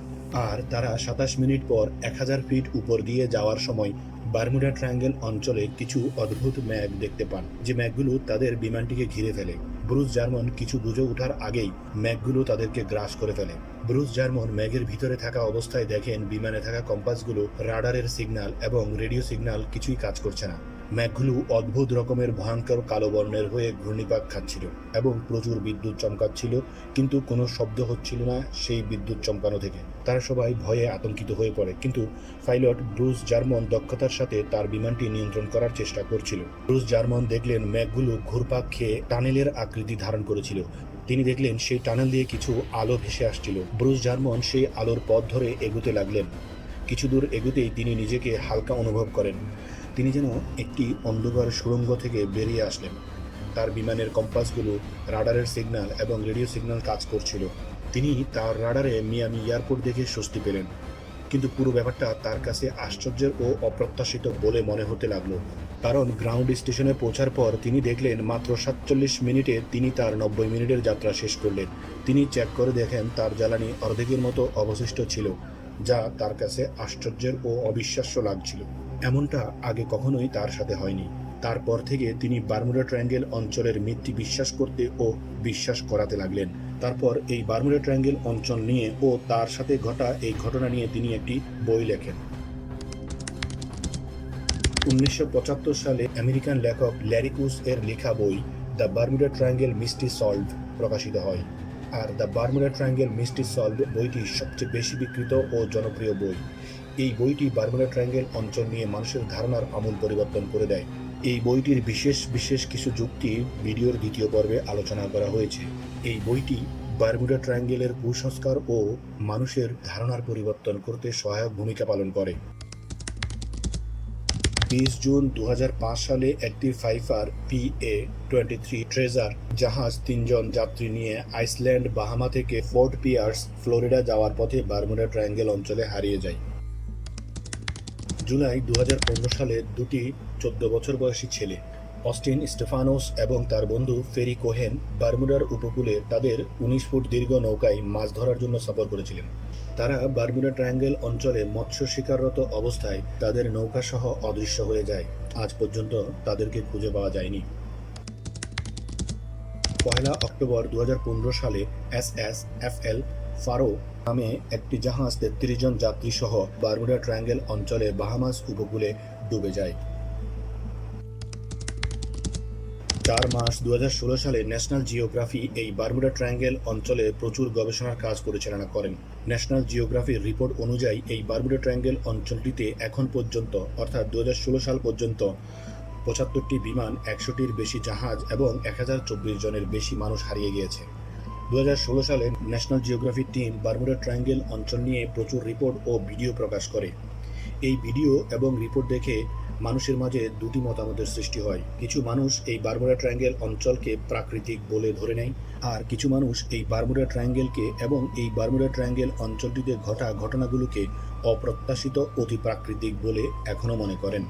আর তারা 27 মিনিট পর 1000 ফিট উপর দিয়ে যাওয়ার সময় বারমুডা ট্রায়াঙ্গেল অঞ্চলে কিছু অদ্ভুত ম্যাঘ দেখতে পান, যে ম্যাঘগুলো তাদের বিমানটিকে ঘিরে ফেলে। ব্রুস জার্মন কিছু বুঝে ওঠার আগেই ম্যাঘগুলো তাদেরকে গ্রাস করে ফেলে। ব্রুস জার্মন ম্যাঘের ভিতরে থাকা অবস্থায় দেখেন বিমানে থাকা কম্পাসগুলো, রাডারের সিগন্যাল এবং রেডিও সিগন্যাল কিছুই কাজ করছে না। ম্যাঘগুলো অদ্ভুত রকমের ভয়ঙ্কর কালো বর্ণের হয়ে ঘূর্ণিপাক খাচ্ছিল এবং প্রচুর বিদ্যুৎ চমকাচ্ছিল, কিন্তু কোনো শব্দ হচ্ছিল না সেই বিদ্যুৎ চমকানো থেকে। তারা সবাই ভয়ে আতঙ্কিত হয়ে পড়ে, কিন্তু পাইলট ব্রুস জার্মন দক্ষতার সাথে তার বিমানটি নিয়ন্ত্রণ করার চেষ্টা করছিল। ব্রুস জার্মন দেখলেন ম্যাঘগুলো ঘুরপাক খেয়ে টানেলের আকৃতি ধারণ করেছিল। তিনি দেখলেন সেই টানেল দিয়ে কিছু আলো ভেসে আসছিল। ব্রুস জার্মন সেই আলোর পথ ধরে এগুতে লাগলেন। কিছু দূর এগুতেই তিনি নিজেকে হালকা অনুভব করেন। তিনি যেন একটি অন্ধকার সুড়ঙ্গ থেকে বেরিয়ে আসলেন। তার বিমানের কম্পাসগুলো, রাডারের সিগন্যাল এবং রেডিও সিগন্যাল কাজ করছিল। তিনি তার রাডারে মিয়ামি এয়ারপোর্ট দেখে স্বস্তি পেলেন, কিন্তু পুরো ব্যাপারটা তার কাছে আশ্চর্যের ও অপ্রত্যাশিত বলে মনে হতে লাগলো। কারণ গ্রাউন্ড স্টেশনে পৌঁছার পর তিনি দেখলেন মাত্র 47 মিনিটে তিনি তার 90 মিনিটের যাত্রা শেষ করলেন। তিনি চেক করে দেখেন তার জ্বালানি অর্ধেকের মতো অবশিষ্ট ছিল, যা তার কাছে আশ্চর্যের ও অবিশ্বাস্য লাগছিল। এমনটা আগে কখনোই তার সাথে হয়নি। তারপর থেকে তিনি বারমুডা ট্রায়াঙ্গেল অঞ্চলের মিথটি বিশ্বাস করতে ও বিশ্বাস করাতে লাগলেন। তারপর এই বারমুডা ট্রায়াঙ্গেল অঞ্চল নিয়ে ও তার সাথে ঘটা এই ঘটনা নিয়ে তিনি একটি বই লেখেন। 1975 সালে আমেরিকান লেখক ল্যারি কুস এর লেখা বই the Bermuda triangle mystery solved প্রকাশিত হয়। Are the Bermuda triangle mystery solved বইটি সবচেয়ে বেশি বিক্রিত ও জনপ্রিয় বই। এই বইটি বারমুডা ট্রায়াঙ্গেল অঞ্চল নিয়ে মানুষের ধারণার আমূল পরিবর্তন করে দেয়। এই বইটির বিশেষ কিছু যুক্তি ভিডিওর দ্বিতীয় পর্বে আলোচনা করা হয়েছে। এই বইটি বারমুডা ট্রায়াঙ্গেলের কুসংস্কার ও মানুষের ধারণার পরিবর্তন করতে সহায়ক ভূমিকা পালন করে। 20 জুন 2005 সালে একটি ফাইফার PA-23 ট্রেজার জাহাজ 3 জন যাত্রী নিয়ে আইসল্যান্ড বাহামা থেকে ফোর্ট পিয়ার্স ফ্লোরিডা যাওয়ার পথে বারমুডা ট্রায়াঙ্গেল অঞ্চলে হারিয়ে যায়। জুলাই 2015 সালে দুটি 14 বছর বয়সী ছেলে অস্টিন স্টেফানোস এবং তার বন্ধু ফেরি কোহেন বারমুডার উপকূলে তাদের 19 ফুট দীর্ঘ নৌকায় মাছ ধরার জন্য সফর করেছিলেন। তারা বারমুডা ট্রায়াঙ্গেল অঞ্চলে মৎস্য শিকাররত অবস্থায় তাদের নৌকা সহ অদৃশ্য হয়ে যায়। আজ পর্যন্ত তাদেরকে খুঁজে পাওয়া যায়নি। 1 অক্টোবর 2015 সালে SSFL ফারো নামে একটি জাহাজ 33 জন যাত্রী সহ বারমুডা ট্রায়াঙ্গেল অঞ্চলে বাহামাস উপকূলে ডুবে যায়। 4 মার্চ 2016 সালে ন্যাশনাল জিওগ্রাফি এই বারমুডা ট্রায়াঙ্গেল অঞ্চলে প্রচুর গবেষণার কাজ পরিচালনা করেন। ন্যাশনাল জিওগ্রাফির রিপোর্ট অনুযায়ী এই বারমুডা ট্রায়াঙ্গেল অঞ্চলটিতে এখন পর্যন্ত অর্থাৎ 2016 সাল পর্যন্ত 75টি বিমান, 100টির বেশি জাহাজ এবং 1024 জনের বেশি মানুষ হারিয়ে গিয়েছে। 2016 সালে national geography team Bermuda triangle অঞ্চল নিয়ে প্রচুর রিপোর্ট ও ভিডিও প্রকাশ করে। এই ভিডিও এবং রিপোর্ট দেখে মানুষের মাঝে দুটি মতামতের সৃষ্টি হয়। কিছু মানুষ এই বারমুডা ট্রায়াঙ্গেল অঞ্চলকে প্রাকৃতিক বলে ধরে নেয়, আর কিছু মানুষ এই বারমুডা ট্রায়াঙ্গেলকে এবং এই বারমুডা ট্রায়াঙ্গেল অঞ্চলটিতে ঘটা ঘটনাগুলোকে অপ্রত্যাশিত অতি প্রাকৃতিক বলে এখনও মনে করেন।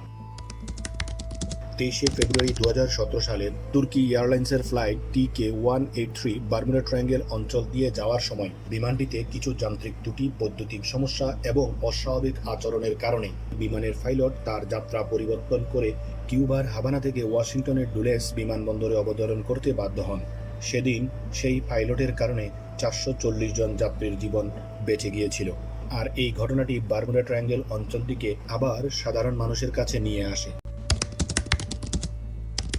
23 ফেব্রুয়ারি 2017 সালে তুর্কি এয়ারলাইন্সের ফ্লাইট TK-183 বারমুডা ট্রায়াঙ্গেল অঞ্চল দিয়ে যাওয়ার সময় বিমানটিতে কিছু যান্ত্রিক ত্রুটি, বৈদ্যুতিক সমস্যা এবং অস্বাভাবিক আচরণের কারণে বিমানের পাইলট তার যাত্রা পরিবর্তন করে কিউবার হাভানা থেকে ওয়াশিংটনের ডুলেস বিমানবন্দরে অবতরণ করতে বাধ্য হন। সেদিন সেই পাইলটের কারণে 440 জন যাত্রীর জীবন বেঁচে গিয়েছিল। আর এই ঘটনাটি বারমুডা ট্রায়াঙ্গেল অঞ্চলটিকে আবার সাধারণ মানুষের কাছে নিয়ে আসে।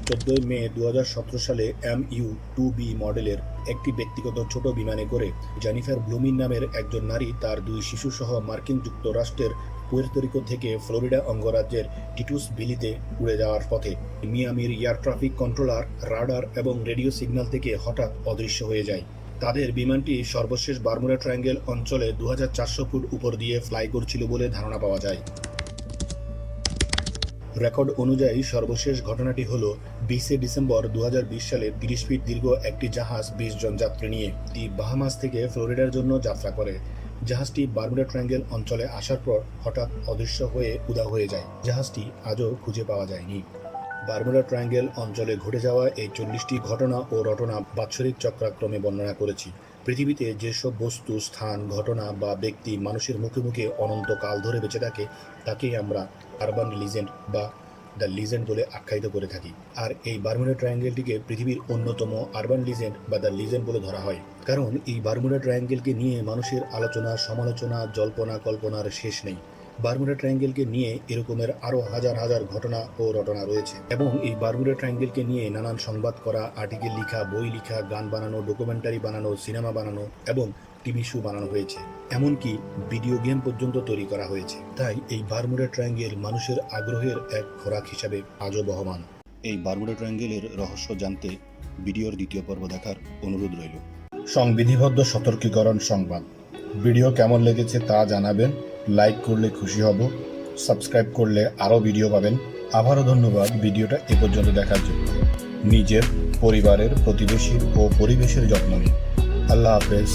14 মে 2017 সালে MU-2B মডেলের একটি ব্যক্তিগত ছোট বিমানে করে জেনিফার ব্লুমিন নামের একজন নারী তার 2 শিশু সহ মার্কিন যুক্তরাষ্ট্রের পুয়ের্তো রিকো থেকে ফ্লোরিডা অঙ্গরাজ্যের টিটুস ভিলিতে উড়ে যাওয়ার পথে মিয়ামির এয়ার ট্রাফিক কন্ট্রোলার, রাডার এবং রেডিও সিগন্যাল থেকে হঠাৎ অদৃশ্য হয়ে যায়। তাদের বিমানটি সর্বশেষ বারমুডা ট্রায়াঙ্গেল অঞ্চলে 2400 ফুট উপর দিয়ে ফ্লাই করছিল বলে ধারণা পাওয়া যায়। রেকর্ড অনুযায়ী সর্বশেষ ঘটনাটি হল 20 ডিসেম্বর 2020 সালে 30 ফিট দীর্ঘ একটি জাহাজ 20 জন যাত্রী নিয়ে বাহামাস থেকে ফ্লোরিডার জন্য যাত্রা করে। জাহাজটি বারমুডা ট্রায়াঙ্গেল অঞ্চলে আসার পর হঠাৎ অদৃশ্য হয়ে উধাও হয়ে যায়। জাহাজটি আজও খুঁজে পাওয়া যায়নি। বারমুডা ট্রায়াঙ্গেল অঞ্চলে ঘটে যাওয়া এই 40টি ঘটনা ও রটনা বাৎসরিক চক্রাক্রমে বর্ণনা করেছি। পৃথিবীতে যেসব বস্তু, স্থান, ঘটনা বা ব্যক্তি মানুষের মুখে মুখে অনন্তকাল ধরে বেঁচে থাকে তাকেই আমরা আরবান লিজেন্ড বা দ্য লিজেন্ড বলে আখ্যায়িত করে থাকি। আর এই বারমুডা ট্রায়াঙ্গেলটিকে পৃথিবীর অন্যতম আরবান লিজেন্ড বা দ্য লিজেন্ড বলে ধরা হয়, কারণ এই বারমুডা ট্রায়াঙ্গেলকে নিয়ে মানুষের আলোচনা, সমালোচনা, জল্পনা কল্পনার শেষ নেই। বারমুডা ট্রায়াঙ্গেলকে নিয়ে এরকমের আরও হাজার হাজার ঘটনা ও রটনা রয়েছে এবং এই বারমুডা ট্রায়াঙ্গেলকে নিয়ে নানান সংবাদ করা, আর্টিকেল লিখা, বই লিখা, গান বানানো, ডকুমেন্টারি বানানো, সিনেমা বানানো এবং টিভি শো বানানো হয়েছে, এমনকি ভিডিও গেম পর্যন্ত তৈরি করা হয়েছে। তাই এই বারমুডা ট্রায়াঙ্গেল মানুষের আগ্রহের এক খোরাক হিসাবে আজও বহমান। এই বারমুডা ট্রায়াঙ্গেলের রহস্য জানতে ভিডিওর দ্বিতীয় পর্ব দেখার অনুরোধ রইল। সংবিধিবদ্ধ সতর্কীকরণ সংবাদ। ভিডিও কেমন লেগেছে তা জানাবেন। লাইক করলে খুশি হব, সাবস্ক্রাইব করলে আরও ভিডিও পাবেন। আবারও ধন্যবাদ ভিডিওটা এ পর্যন্ত দেখার জন্য। নিজের, পরিবারের, প্রতিবেশীর ও পরিবেশের যত্ন নিন। আল্লাহ হাফেজ।